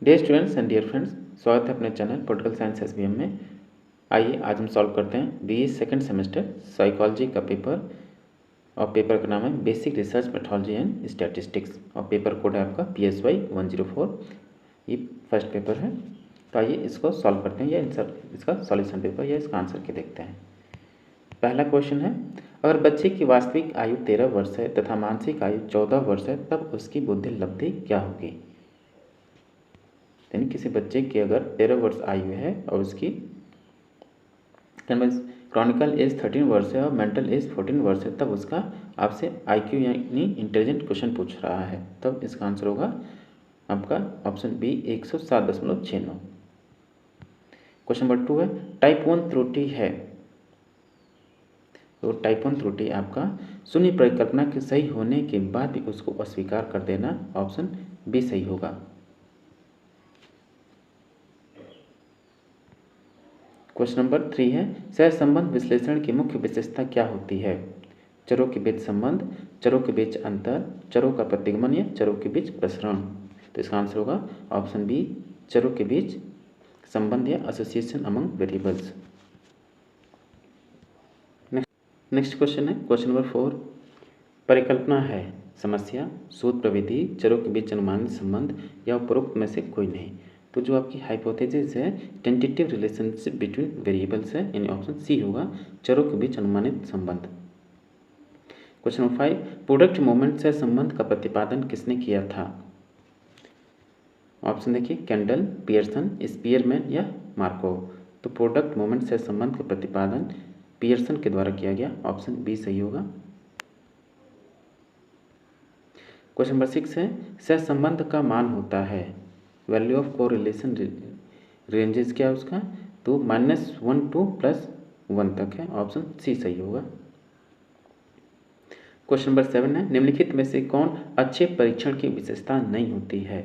Dear students and dear friends, स्वागत है अपने चैनल पॉलिटिकल साइंस एसबीएम में। आइए आज हम सॉल्व करते हैं बीए सेकंड सेमेस्टर साइकोलॉजी का पेपर। और पेपर का नाम है basic research methodology and statistics और पेपर कोड है आपका PSY 104। ये फर्स्ट पेपर है। तो आइए इसको सॉल्व करते हैं, या इसका सॉल्यूशन पेपर या इसका आंसर के देखते हैं। पहला क्वेश्चन है, अगर बच्चे की वास्तविक आयु 13 वर्ष है तथा मानसिक आयु 14 वर्ष है तब उसकी बुद्धि लब्धि क्या होगी। यानी किसी बच्चे की अगर 13 वर्ष आयु है और उसकी क्रॉनिकल एज 13 वर्ष है और मेंटल एज 14 वर्ष है, तब उसका आपसे IQ यानी इंटेलिजेंट क्वेश्चन पूछ रहा है। तब इसका आंसर होगा आपका ऑप्शन बी 107.69। क्वेश्चन नंबर 2 है, टाइप 1 त्रुटि है। तो टाइप 1 त्रुटि आपका शून्य परिकल्पना के सही होने के बाद भी उसको अस्वीकार कर देना, ऑप्शन बी सही होगा। क्वेश्चन नंबर 3 है, सहसंबंध विश्लेषण की मुख्य विशेषता क्या होती है। चरों के बीच संबंध, चरों के बीच अंतर, चरों का प्रतिगमन या चरों के बीच प्रसरण। तो इसका आंसर होगा ऑप्शन बी, चरों के बीच संबंध या association among variables. Next question है क्वेश्चन नंबर 4, परिकल्पना है, समस्या, सूत्र, प्रविधि, चरों के बीच अनुमानित संबंध या उपरोक्त में से कोई नहीं। तो जो आपकी हाइपोथेसिस है टेंटेटिव रिलेशनशिप बिटवीन वेरिएबल्स है, यानी ऑप्शन सी होगा, चरों के बीच अनुमानित संबंध। क्वेश्चन नंबर 5, प्रोडक्ट मोमेंट से संबंध का प्रतिपादन किसने किया था। ऑप्शन देखिए, कैंडल, पियर्सन, स्पीयरमैन या मार्कोव। तो प्रोडक्ट मोमेंट से संबंध का प्रतिपादन पियर्सन के द्वारा किया गया, ऑप्शन बी सही होगा। क्वेश्चन नंबर 6 है, सहसंबंध का मान होता है, वैल्यू ऑफ कोरिलेशन रेंजेस क्या है उसका, तो -1 to +1 तक है, ऑप्शन सी सही होगा। क्वेश्चन नंबर 7 है, निम्नलिखित में से कौन अच्छे परीक्षण की विशेषता नहीं होती है।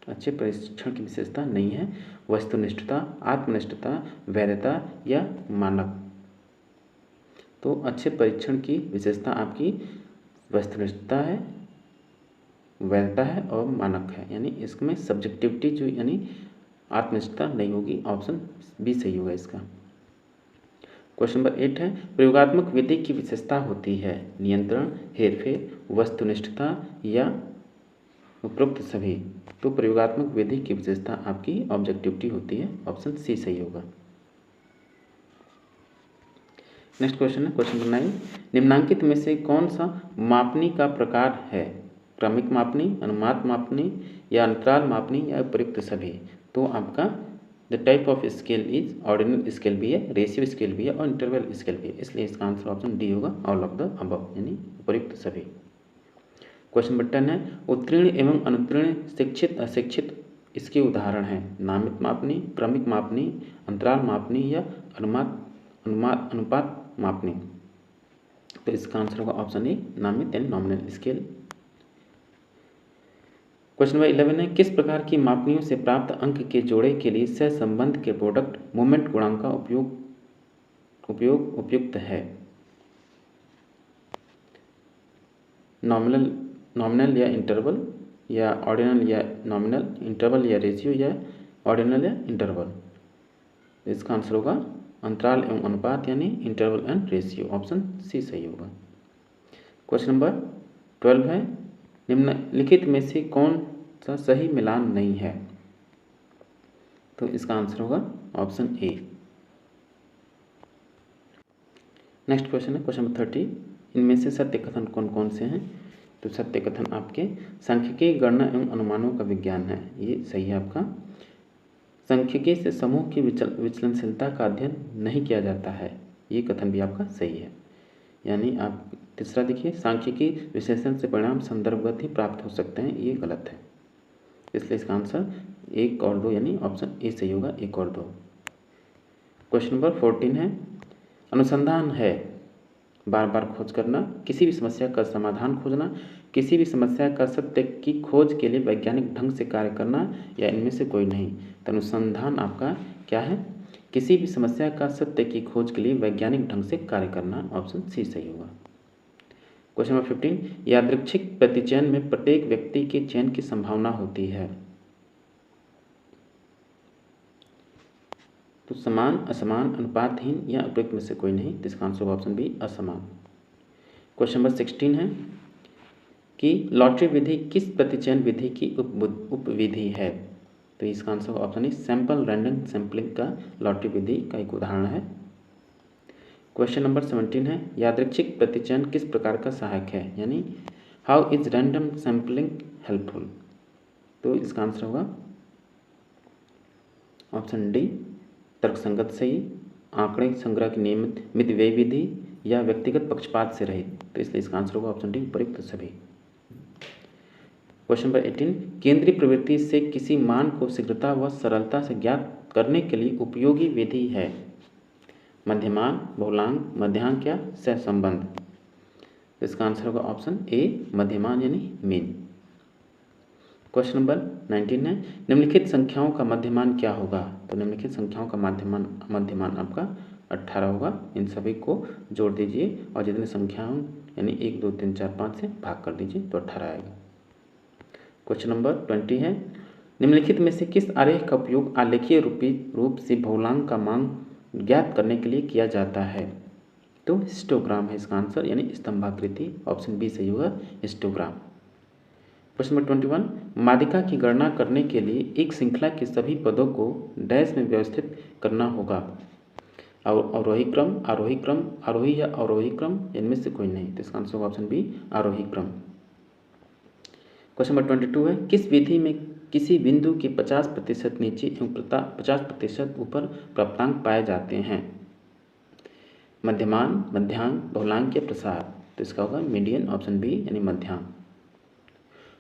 अच्छे परीक्षण की विशेषता नहीं है, वस्तुनिष्ठता, आत्मनिष्ठता, वैधता या मानक। तो अच्छे परीक्षण की विशेषता आपकी वस्तुनिष्ठता है, वैधता है और मानक है, यानी इसमें सब्जेक्टिविटी जो यानी आत्मनिष्ठता नहीं होगी, ऑप्शन बी सही होगा इसका। क्वेश्चन नंबर 8 है, प्रयोगात्मक विधि की विशेषता होती है नियंत्रण, हेरफेर, वस्तुनिष्ठता या उपरोक्त सभी। तो प्रयोगात्मक विधि की विशेषता आपकी ऑब्जेक्टिविटी होती है, ऑप्शन सी सही होगा। नेक्स्ट क्वेश्चन है क्वेश्चन नंबर 9, निम्नांकित में से कौन सा मापनी का प्रकार है, क्रमिक मापनी, अनुमात मापनी या अंतराल मापनी या उपयुक्त सभी। तो आपका the type of scale is ordinal scale भी है, रेशियो स्केल भी है और इंटरवल स्केल भी है, इसलिए इसका आंसर ऑप्शन डी होगा, ऑल ऑफ द अबव, यानी उपयुक्त सभी। क्वेश्चन नंबर 10 है, उत्तीर्ण एवं अनुत्तीर्ण, शिक्षित, अशिक्षित, इसके उदाहरण हैं नामित मापनी, क्रमिक मापनी, अंतराल मापनी या अनुपात मापनी। तो इसका आंसर होगा ऑप्शन ए, नामित यानी नॉमिनल स्केल। क्वेश्चन नंबर 11 है, किस प्रकार की मापनियों से प्राप्त अंक के जोड़े के लिए सहसंबंध के प्रोडक्ट मोमेंट गुणांक का उपयोग उपयुक्त है। नॉमिनल या इंटरवल या ऑर्डिनल या नॉमिनल, इंटरवल या रेशियो या ऑर्डिनल या इंटरवल। इसका आंसर होगा अंतराल एवं अनुपात यानी interval and ratio, option C सही होगा। क्वेश्चन नंबर 12 है, निम्नलिखित में से कौन सा सही मिलान नहीं है। तो इसका आंसर होगा ऑप्शन ए। नेक्स्ट क्वेश्चन है क्वेश्चन नंबर 30, इनमें से सत्य कथन कौन कौन से हैं। तो सत्य कथन आपके सांख्यिकी, गणना एवं अनुमानों का विज्ञान है, ये सही है आपका। सांख्यिकी से समूह की विचलनशीलता का अध्ययन नहीं किया जाता है, ये कथन भी आपका सही है। यानी आप तीसरा देखिए, सांख्यिकी विश्लेषण से परिणाम संदर्भगत ही प्राप्त हो सकते हैं, ये गलत है, इसलिए इसका आंसर 1 और 2 यानी ऑप्शन ए सही होगा, 1 और 2। क्वेश्चन नंबर 14 है, अनुसंधान है बार बार खोज करना, किसी भी समस्या का समाधान खोजना, किसी भी समस्या का सत्य की खोज के लिए वैज्ञानिक ढंग से कार्य करना या इनमें से कोई नहीं। तो अनुसंधान आपका क्या है, किसी भी समस्या का सत्य की खोज के लिए वैज्ञानिक ढंग से कार्य करना, ऑप्शन सी सही होगा। क्वेश्चन नंबर 15, यादृच्छिक प्रतिचयन में प्रत्येक व्यक्ति के चयन की संभावना होती है। तो समान, असमान, अनुपातहीन या उपयुक्त में से कोई नहीं। तो इसका आंसर होगा ऑप्शन बी, असमान। क्वेश्चन नंबर 16 है कि लॉटरी विधि किस प्रतिचयन विधि की उपविधि है। तो इसका आंसर होगा option A, sample random sampling का लॉटरी विधि का एक उदाहरण है। क्वेश्चन नंबर 17 है, यादृच्छिक प्रतिचयन किस प्रकार का सहायक है, यानी how is random sampling helpful. तो इसका आंसर होगा ऑप्शन डी, तर्कसंगत सही, आंकड़े संग्रह की नियमित मितव्ययी विधि या व्यक्तिगत पक्षपात से रहित। तो इसलिए इसका आंसर होगा ऑप्शन डी, उपयुक्त सभी। क्वेश्चन नंबर 18, केंद्रीय प्रवृत्ति से किसी मान को शीघ्रता व सरलता से ज्ञात करने के लिए उपयोगी विधि है। मध्यमान, बहुलांक, मध्यांक या सहसंबंध। तो इसका आंसर होगा ऑप्शन ए, मध्यमान यानी मीन। क्वेश्चन नंबर 19 है, निम्नलिखित संख्याओं का मध्यमान क्या होगा। तो निम्नलिखित संख्याओं का मध्यमान आपका 18 होगा। इन सभी को जोड़ दीजिए और जितने संख्याओं यानी 1 2 3 4 5 से भाग कर दीजिए तो 18 आएगा। क्वेश्चन नंबर 20 है, निम्नलिखित में से किस आरेख का उपयोग आलेखीय रूप से बहुलांक का मान ज्ञात करने के लिए किया जाता है। तो हिस्टोग्राम है इसका आंसर, यानी स्तंभाकृति। ऑप्शन बी सही होगा, हिस्टोग्राम। क्वेश्चन नंबर 21, माध्यिका की गणना करने के लिए एक श्रृंखला के सभी पदों को डैश में व्यवस्थित करना होगा। अवरोही क्रम, आरोही क्रम, आरोही या अवरोही क्रम, इनमें से कोई नहीं। तो इसका आंसर होगा ऑप्शन बी, आरोही क्रम। क्वेश्चन नंबर 22 है, किस विधि में किसी बिंदु के 50% नीचे एवं 50% ऊपर प्राप्तांक पाए जाते हैं। मध्यमान, मध्यांक, बहुलांक या प्रसार। तो इसका होगा मीडियन, ऑप्शन बी यानी मध्यांक।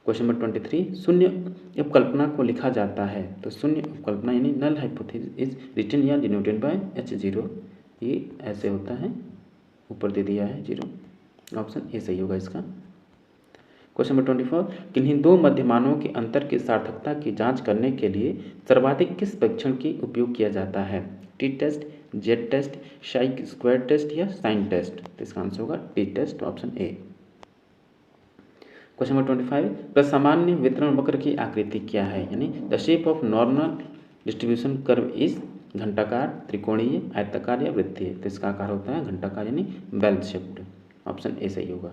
क्वेश्चन नंबर 23, शून्य उपकल्पना को लिखा जाता है। तो शून्य उपकल्पना यानी नल हाइपोथेसिस इज रिटन या डिनोटेड बाय H0। ये ऐसे होता है, ऊपर दे दिया है 0। ऑप्शन ए सही होगा इसका। क्वेश्चन नंबर 24, किन्हीं दो मध्यमानों के अंतर की सार्थकता की जांच करने के लिए सर्वाधिक किस परीक्षण की उपयोग किया जाता है। T test, Z test, chi square test या साइन टेस्ट। तो इसका आंसर होगा T test, option A. Question number 25, प्रसामान्य वितरण वक्र की आकृति क्या है, यानी the shape of normal distribution curve is घंटाकार, त्रिकोणीय, आयताकार या वृत्तीय। तो इसका आकार होता है घंटाकार यानी बेल शेप्ड। ऑप्शन ए सही होगा।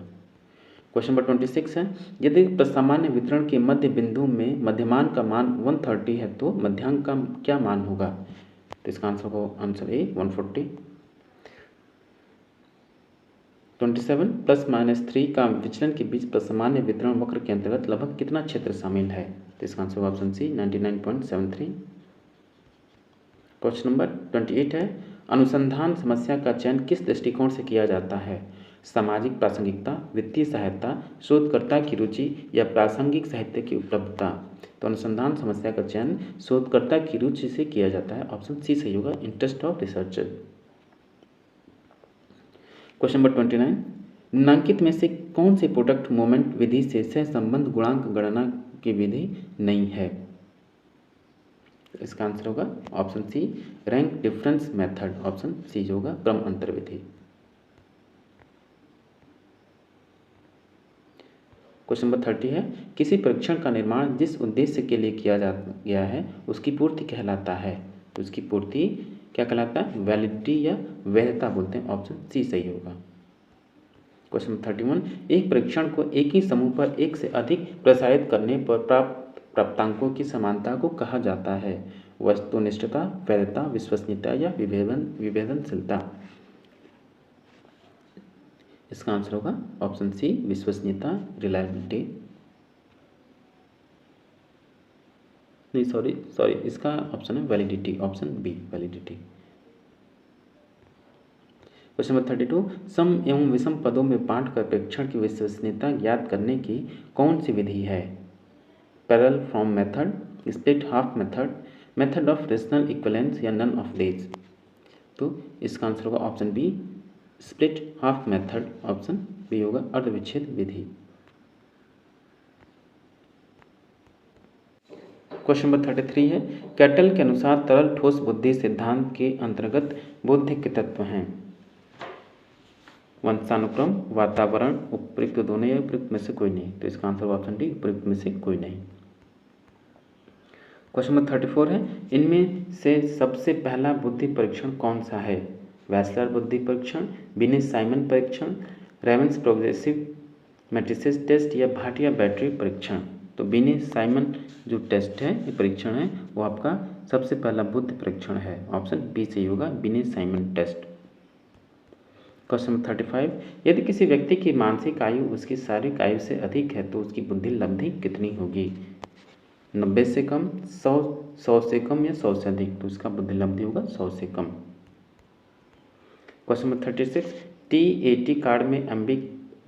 क्वेश्चन नंबर 26 है, यदि प्रसामान्य वितरण के मध्य बिंदु में मध्यमान का मान 130 है तो मध्यांक का क्या मान होगा। तो इसका आंसर होगा आंसर ए, 140। 27 +-3 का विचलन के बीच प्रसामान्य वितरण वक्र के अंतर्गत लगभग कितना क्षेत्र शामिल है। तो इसका आंसर होगा ऑप्शन सी, 99.73। क्वेश्चन नंबर 28 है, अनुसंधान समस्या का चयन किस दृष्टिकोण से किया जाता है। सामाजिक प्रासंगिकता, वित्तीय सहायता, शोधकर्ता की रुचि या प्रासंगिक साहित्य की उपलब्धता। तो अनुसंधान समस्या का चयन शोधकर्ता की रुचि से किया जाता है। ऑप्शन सी सही होगा, interest of researcher. Question number 29, निम्नलिखित में से कौन से प्रोडक्ट मोमेंट विधि से सहसंबंध गुणांक गणना की विधि नहीं है। इसका आंसर होगा option C, rank difference method. Option C होगा क्रम अंतर विधि। क्वेश्चन नंबर 30 है, किसी परीक्षण का निर्माण जिस उद्देश्य के लिए किया गया है उसकी पूर्ति कहलाता है। तो उसकी पूर्ति क्या कहलाता है, वैलिडिटी या वैधता बोलते हैं। ऑप्शन सी सही होगा। क्वेश्चन नंबर 31, एक परीक्षण को एक ही समूह पर एक से अधिक प्रसारित करने पर प्राप्त प्राप्तांकों की समानता को कहा जाता है। वस्तुनिष्ठता, वैधता, विश्वसनीयता या विभेदनशीलता। इसका आंसर होगा ऑप्शन सी, विश्वसनीयता, रिलायबिलिटी। नहीं सॉरी इसका ऑप्शन है validity. Option B validity. Question number 32, सम एवं विषम पदों में बांट कर परीक्षण की विश्वसनीयता ज्ञात करने की कौन सी विधि है। Parallel form method, split half method, method of rational equivalence या नन ऑफ दीज। तो इसका आंसर होगा option B, split half method. Option B होगा अर्धविच्छेद विधि। क्वेश्चन नंबर 33 है, कैटल के अनुसार तरल ठोस बुद्धि सिद्धांत के अंतर्गत बौद्धिक के तत्व हैं। वंशानुक्रम, वातावरण, उपयुक्त दोनों या उपयुक्त में से कोई नहीं। तो इसका आंसर ऑप्शन डी, उपयुक्त में से कोई नहीं। क्वेश्चन नंबर 34 है, इनमें से सबसे पहला बुद्धि परीक्षण कौन सा है? वैसलर बुद्धि परीक्षण, बिनेश साइमन परीक्षण, रेवंस प्रोग्रेसिव मैट्रिसेस टेस्ट या भाटिया बैटरी परीक्षण? तो बिनेश साइमन जो टेस्ट है, ये परीक्षण है, वो आपका सबसे पहला बुद्धि परीक्षण है। ऑप्शन बी सही होगा, Binet Simon test. Question number 35, यदि किसी व्यक्ति की मानसिक आयु उसकी शारीरिक आयु से अधिक है तो उसकी बुद्धि लब्धि कितनी होगी? 90 से कम, 100 से कम या 100 से अधिक? तो उसका बुद्धि लब्धि होगा 100 से कम। क्वेश्चन नंबर 36, TAT कार्ड में एमबी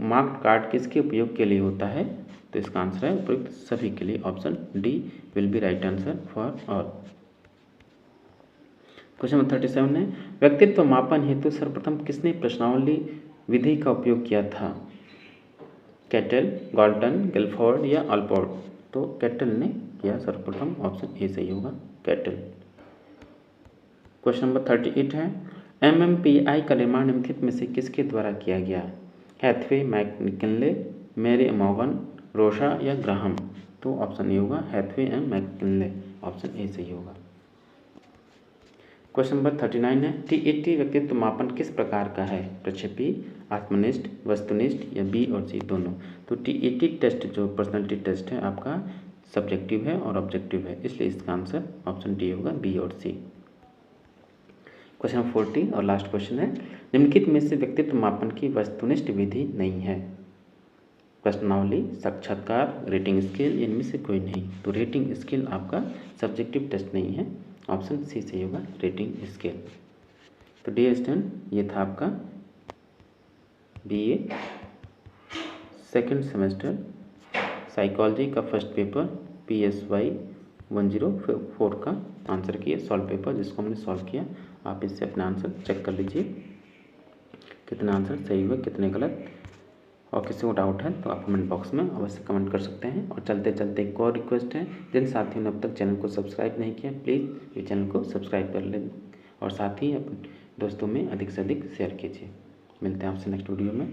मार्क्ड कार्ड किसके उपयोग के लिए होता है? तो इसका आंसर है उपयुक्त सभी के लिए। Option D will be right answer for all. Question number 37 है, व्यक्तित्व मापन हेतु सर्वप्रथम किसने प्रश्नावली विधि का उपयोग किया था? कैटल, गॉल्टन, गिलफोर्ड या अल्पोर्ट? तो कैटल ने किया सर्वप्रथम। ऑप्शन ए सही होगा, कैटल। क्वेश्चन नंबर 38 है, MMPI का निर्माण निम्नलिखित में से किसके द्वारा किया गया? Hathaway, McKinley, Mary Morgan, Rorschach या ग्राहम? तो ऑप्शन ए होगा, Hathaway and McKinley. Option A सही होगा। क्वेश्चन नंबर 39 है, TAT व्यक्तित्व मापन किस प्रकार का है? प्रक्षेपी, आत्मनिष्ठ, वस्तुनिष्ठ या बी और सी दोनों? तो TAT टेस्ट जो पर्सनालिटी टेस्ट है आपका सब्जेक्टिव है और ऑब्जेक्टिव है, इसलिए इसका आंसर ऑप्शन डी होगा, बी और सी। क्वेश्चन नंबर 40 और लास्ट क्वेश्चन है, निम्नलिखित में से व्यक्तित्व मापन की वस्तुनिष्ठ विधि नहीं है? प्रश्नावली, साक्षात्कार, रेटिंग स्केल, इनमें से कोई नहीं? तो रेटिंग स्केल आपका सब्जेक्टिव टेस्ट नहीं है। ऑप्शन सी सही होगा, रेटिंग स्केल। तो डियर स्टूडेंट, ये था आपका BA सेकंड सेमेस्टर साइकोलॉजी का फर्स्ट पेपर PSY 104 का आंसर किए सॉल्व पेपर, जिसको हमने सॉल्व किया। आप इससे अपना आंसर चेक कर लीजिए, कितने आंसर सही हुए, कितने गलत। और किसी को डाउट है तो आप कमेंट बॉक्स में अवश्य कमेंट कर सकते हैं। और चलते चलते एक और रिक्वेस्ट है, जिन साथियों ने अब तक चैनल को सब्सक्राइब नहीं किया, प्लीज़ ये चैनल को सब्सक्राइब कर लें और साथ ही अपने दोस्तों में अधिक से अधिक शेयर कीजिए। मिलते हैं आपसे नेक्स्ट वीडियो में।